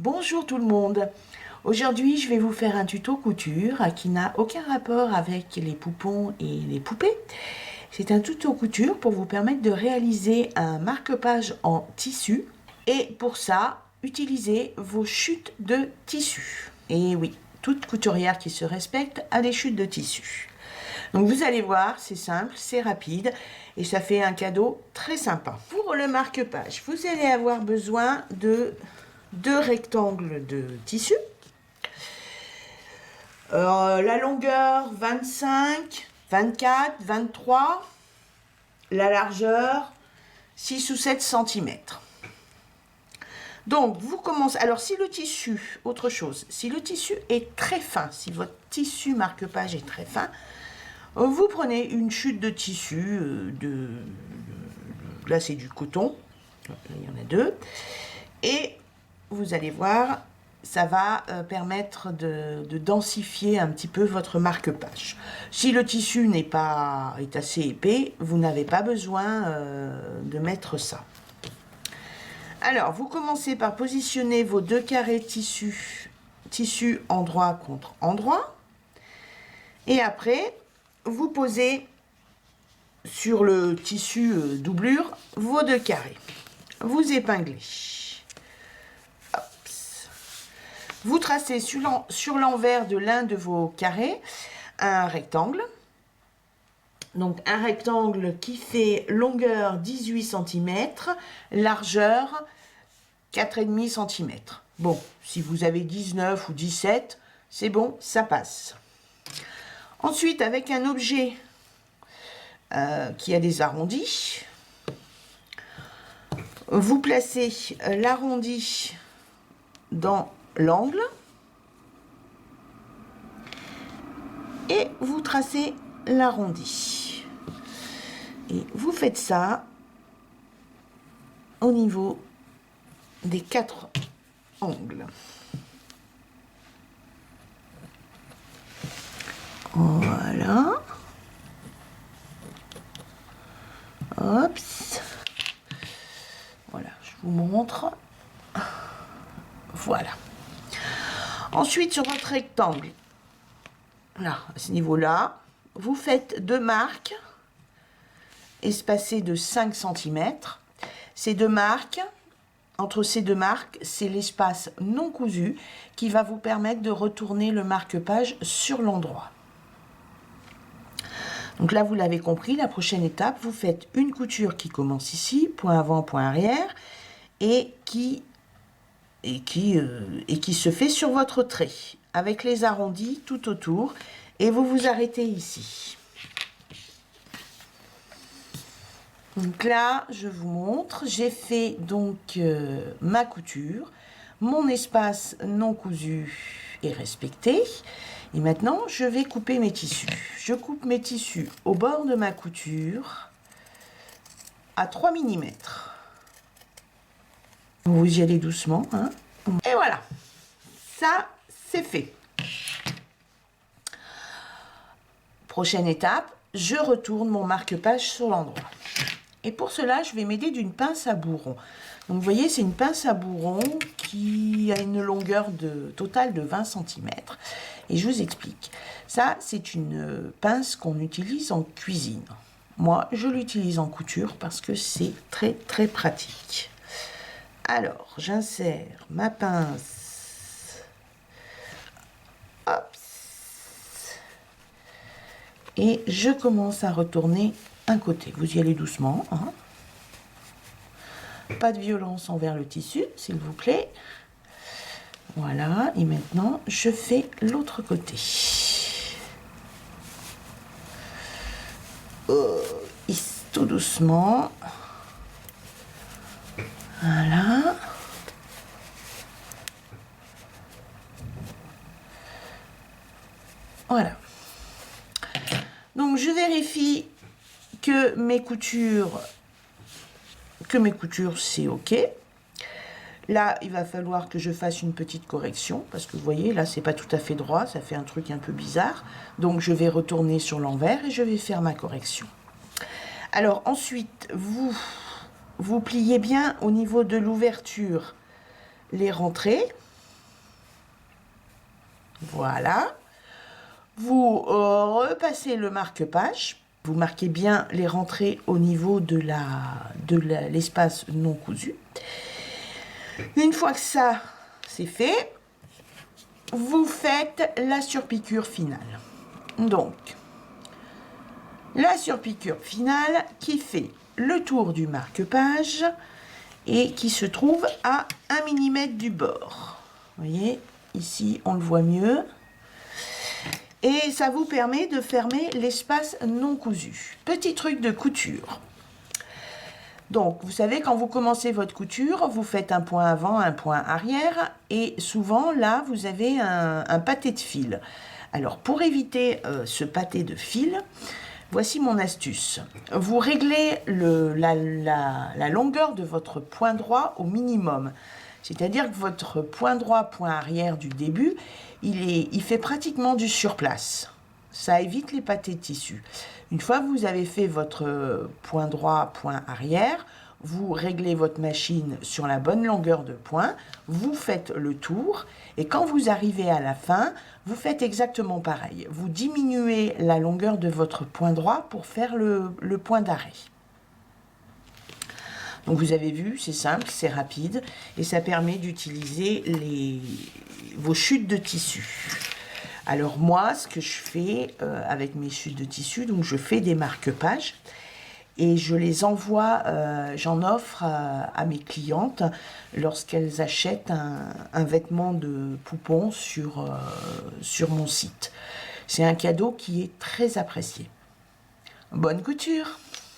Bonjour tout le monde. Aujourd'hui, je vais vous faire un tuto couture qui n'a aucun rapport avec les poupons et les poupées. C'est un tuto couture pour vous permettre de réaliser un marque-page en tissu. Et pour ça, utilisez vos chutes de tissu. Et oui, toute couturière qui se respecte a des chutes de tissu. Donc vous allez voir, c'est simple, c'est rapide et ça fait un cadeau très sympa. Pour le marque-page, vous allez avoir besoin de 2 rectangles de tissu. La longueur 25, 24, 23. La largeur 6 ou 7 cm. Donc vous commencez, alors si le tissu, autre chose, si le tissu est très fin, si votre tissu marque-page est très fin, vous prenez une chute de tissu, là c'est du coton, il y en a 2, et vous allez voir, ça va permettre de densifier un petit peu votre marque-page. Si le tissu est assez épais, vous n'avez pas besoin de mettre ça. Alors, vous commencez par positionner vos 2 carrés tissu endroit contre endroit, et après, vous posez sur le tissu doublure vos 2 carrés. Vous épinglez. Vous tracez sur l'envers de l'un de vos carrés un rectangle. Donc un rectangle qui fait longueur 18 cm, largeur 4,5 cm. Bon, si vous avez 19 ou 17, c'est bon, ça passe. Ensuite, avec un objet qui a des arrondis, vous placez l'arrondi dans l'angle et vous tracez l'arrondi. Et vous faites ça au niveau des 4 angles. Voilà. Hop. Voilà, je vous montre. Voilà. Ensuite, sur votre rectangle, là, à ce niveau-là, vous faites 2 marques espacées de 5 cm. Ces 2 marques, entre ces 2 marques, c'est l'espace non cousu qui va vous permettre de retourner le marque-page sur l'endroit. Donc là, vous l'avez compris, la prochaine étape, vous faites une couture qui commence ici, point avant, point arrière, et qui se fait sur votre trait, avec les arrondis tout autour, et vous vous arrêtez ici. Donc là, je vous montre, j'ai fait donc ma couture, mon espace non cousu est respecté, et maintenant je vais couper mes tissus. Je coupe mes tissus au bord de ma couture à 3 mm. Vous y allez doucement, hein. Et voilà, ça c'est fait. Prochaine étape, je retourne mon marque-page sur l'endroit. Et pour cela, je vais m'aider d'une pince à bourron. Donc vous voyez, c'est une pince à bourron qui a une longueur totale de 20 cm. Et je vous explique. Ça, c'est une pince qu'on utilise en cuisine. Moi, je l'utilise en couture parce que c'est très très pratique. Alors, j'insère ma pince. Hop. Et je commence à retourner un côté. Vous y allez doucement, hein. Pas de violence envers le tissu, s'il vous plaît. Voilà, et maintenant, je fais l'autre côté. Tout doucement. Voilà. Voilà. Donc, je vérifie que mes coutures c'est OK. Là, il va falloir que je fasse une petite correction parce que vous voyez, là, c'est pas tout à fait droit, ça fait un truc un peu bizarre. Donc, je vais retourner sur l'envers et je vais faire ma correction. Alors, ensuite, vous pliez bien au niveau de l'ouverture les rentrées Voilà. Vous repassez le marque-page. Vous marquez bien les rentrées au niveau de l'espace non cousu. Une fois que ça, c'est fait, vous faites la surpiqûre finale. Donc, la surpiqûre finale qui fait le tour du marque-page et qui se trouve à 1 mm du bord. Vous voyez, ici, on le voit mieux. Et ça vous permet de fermer l'espace non cousu. Petit truc de couture. Donc, vous savez, quand vous commencez votre couture, vous faites un point avant, un point arrière. Et souvent, là, vous avez un pâté de fil. Alors, pour éviter ce pâté de fil, voici mon astuce. Vous réglez la longueur de votre point droit au minimum. C'est-à-dire que votre point droit, point arrière du début, il fait pratiquement du surplace. Ça évite les pâtés de tissu. Une fois que vous avez fait votre point droit, point arrière, vous réglez votre machine sur la bonne longueur de point, vous faites le tour, et quand vous arrivez à la fin, vous faites exactement pareil. Vous diminuez la longueur de votre point droit pour faire le point d'arrêt. Donc vous avez vu, c'est simple, c'est rapide, et ça permet d'utiliser vos chutes de tissu. Alors moi, ce que je fais avec mes chutes de tissu, donc je fais des marque-pages, et je les envoie, j'en offre à mes clientes lorsqu'elles achètent un vêtement de poupon sur mon site. C'est un cadeau qui est très apprécié. Bonne couture!